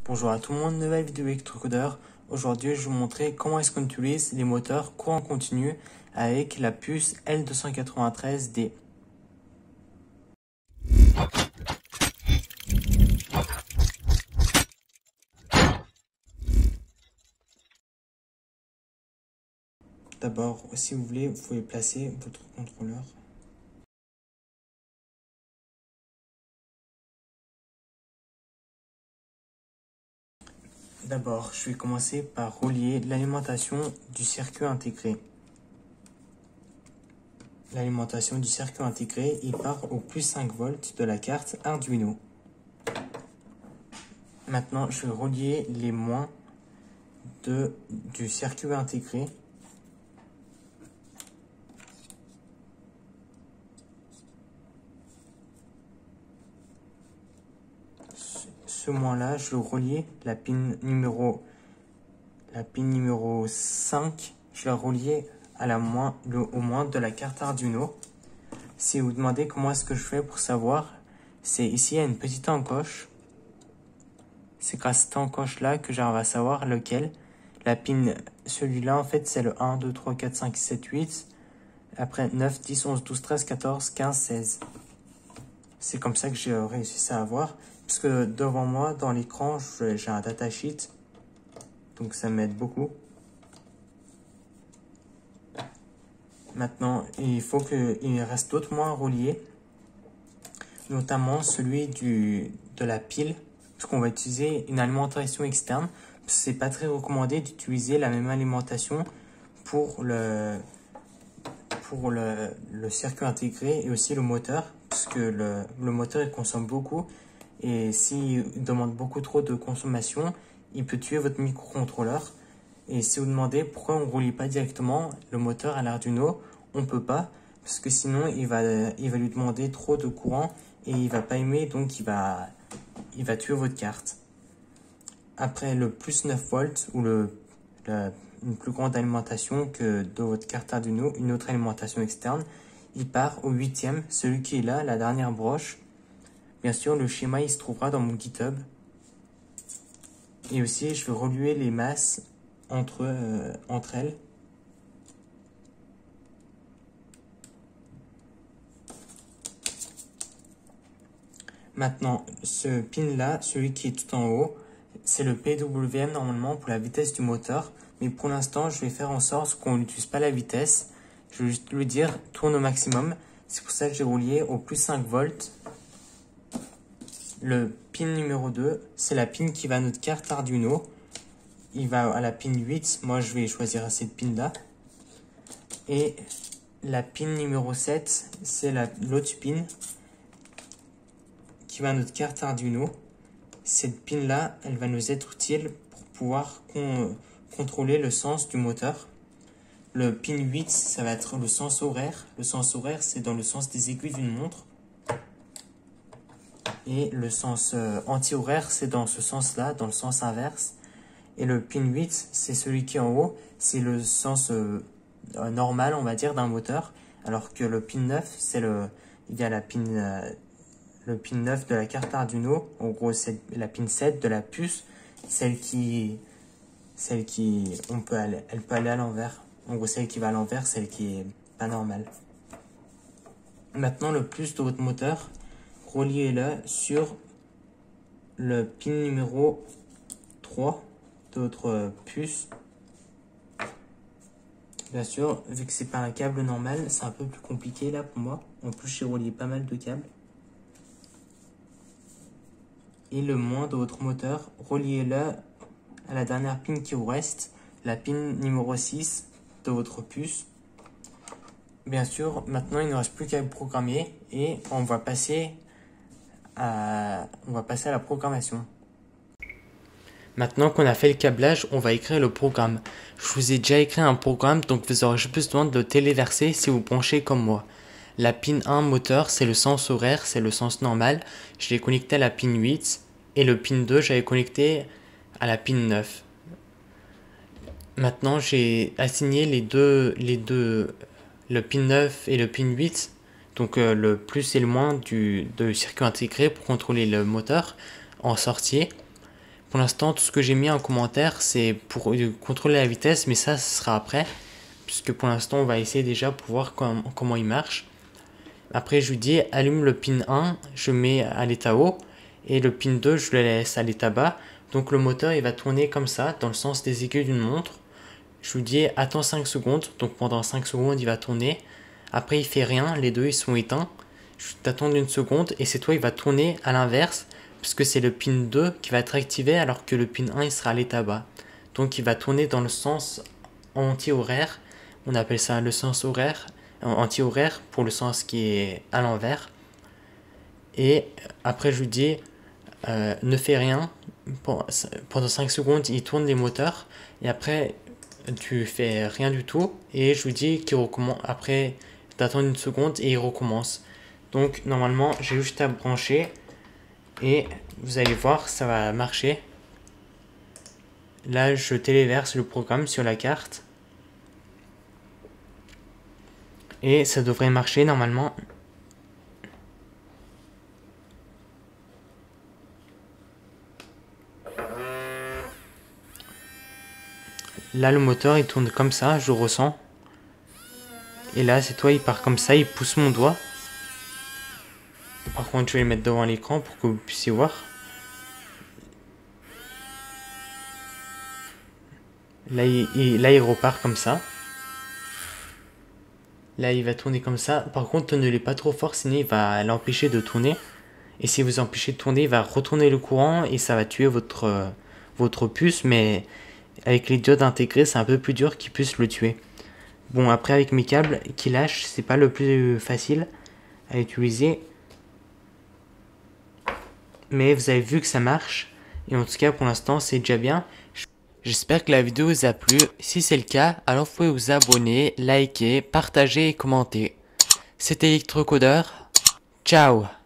Bonjour à tout le monde, nouvelle vidéo électrocodeur. Aujourd'hui, je vais vous montrer comment est-ce qu'on utilise les moteurs courant continu avec la puce L293D. D'abord, si vous voulez, vous pouvez placer votre contrôleur. D'abord, je vais commencer par relier l'alimentation du circuit intégré. L'alimentation du circuit intégré, il part au plus 5 volts de la carte Arduino. Maintenant, je vais relier les moins du circuit intégré. Ce moins-là, je vais relier la pin numéro 5, je vais la relier à au moins de la carte Arduino. Si vous demandez comment est-ce que je fais pour savoir, c'est ici il y a une petite encoche. C'est grâce à cette encoche-là que j'arrive à savoir lequel. La pin, celui-là en fait c'est le 1, 2, 3, 4, 5, 7, 8. Après 9, 10, 11, 12, 13, 14, 15, 16. C'est comme ça que j'ai réussi à avoir. Parce que devant moi, dans l'écran, j'ai un datasheet. Donc ça m'aide beaucoup. Maintenant, il faut qu'il reste d'autres moins à relier. Notamment celui de la pile. Parce qu'on va utiliser une alimentation externe. C'est pas très recommandé d'utiliser la même alimentation pour le circuit intégré et aussi le moteur. Parce que le moteur il consomme beaucoup. Et s'il demande beaucoup trop de consommation, il peut tuer votre microcontrôleur. Et si vous demandez pourquoi on ne relie pas directement le moteur à l'Arduino, on ne peut pas. Parce que sinon, il va lui demander trop de courant et il va pas aimer, donc il va tuer votre carte. Après le plus 9 volts ou une plus grande alimentation que de votre carte Arduino, une autre alimentation externe, il part au 8e, celui qui est là, la dernière broche. Bien sûr, le schéma il se trouvera dans mon GitHub. Et aussi, je vais relier les masses entre elles. Maintenant, ce pin-là, celui qui est tout en haut, c'est le PWM normalement pour la vitesse du moteur. Mais pour l'instant, je vais faire en sorte qu'on n'utilise pas la vitesse. Je vais juste lui dire tourne au maximum. C'est pour ça que j'ai relié au plus 5 volts. Le pin numéro 2, c'est la pin qui va à notre carte Arduino. Il va à la pin 8. Moi, je vais choisir cette pin-là. Et la pin numéro 7, c'est l'autre pin qui va à notre carte Arduino. Cette pin-là, elle va nous être utile pour pouvoir contrôler le sens du moteur. Le pin 8, ça va être le sens horaire. Le sens horaire, c'est dans le sens des aiguilles d'une montre. Et le sens anti-horaire, c'est dans ce sens-là, dans le sens inverse. Et le pin 8, c'est celui qui est en haut, c'est le sens normal, on va dire, d'un moteur. Alors que le pin 9, il y a le pin 9 de la carte Arduino. En gros, c'est la pin 7 de la puce, elle peut aller à l'envers. En gros, celle qui va à l'envers, celle qui est pas normale. Maintenant, le plus de votre moteur, reliez-le sur le pin numéro 3 de votre puce. Bien sûr, vu que c'est pas un câble normal, c'est un peu plus compliqué là pour moi. En plus, j'ai relié pas mal de câbles. Et le moins de votre moteur, reliez-le à la dernière pin qui vous reste, la pin numéro 6 de votre puce. Bien sûr, maintenant il ne reste plus qu'à programmer et on va passer à la programmation. Maintenant qu'on a fait le câblage, on va écrire le programme. Je vous ai déjà écrit un programme, donc vous aurez juste besoin de le téléverser si vous branchez comme moi. La pin 1 moteur, c'est le sens horaire, c'est le sens normal. Je l'ai connecté à la pin 8 et le pin 2, j'avais connecté à la pin 9. Maintenant, j'ai assigné le pin 9 et le pin 8, donc le plus et le moins du circuit intégré pour contrôler le moteur en sortie. Pour l'instant, tout ce que j'ai mis en commentaire, c'est pour contrôler la vitesse, mais ça, ce sera après. Puisque pour l'instant, on va essayer déjà pour voir comment il marche. Après, je lui dis, allume le pin 1, je mets à l'état haut. Et le pin 2, je le laisse à l'état bas. Donc le moteur, il va tourner comme ça, dans le sens des aiguilles d'une montre. Je lui dis, attends 5 secondes. Donc pendant 5 secondes, il va tourner. Après, il fait rien, les deux, ils sont éteints. Je t'attends une seconde et c'est toi, il va tourner à l'inverse. Puisque c'est le pin 2 qui va être activé alors que le pin 1, il sera à l'état bas. Donc il va tourner dans le sens anti-horaire. On appelle ça le sens horaire. Anti-horaire pour le sens qui est à l'envers. Et après, je lui dis, ne fais rien. Pendant 5 secondes, il tourne les moteurs. Et après, tu fais rien du tout. Et je lui dis qu'il recommence. Après, d'attendre une seconde et il recommence. Donc, normalement, j'ai juste à brancher. Et vous allez voir, ça va marcher. Là, je téléverse le programme sur la carte. Et ça devrait marcher normalement. Là, le moteur, il tourne comme ça, je ressens. Et là, c'est toi, il part comme ça, il pousse mon doigt. Par contre, je vais le mettre devant l'écran pour que vous puissiez voir. Là, il repart comme ça. Là, il va tourner comme ça. Par contre, ne l'est pas trop fort, sinon il va l'empêcher de tourner. Et si vous empêchez de tourner, il va retourner le courant et ça va tuer votre puce. Mais avec les diodes intégrées, c'est un peu plus dur qu'il puisse le tuer. Bon, après, avec mes câbles qui lâchent, c'est pas le plus facile à utiliser. Mais vous avez vu que ça marche. Et en tout cas, pour l'instant, c'est déjà bien. J'espère que la vidéo vous a plu. Si c'est le cas, alors vous pouvez vous abonner, liker, partager et commenter. C'était Electrocodeur. Ciao!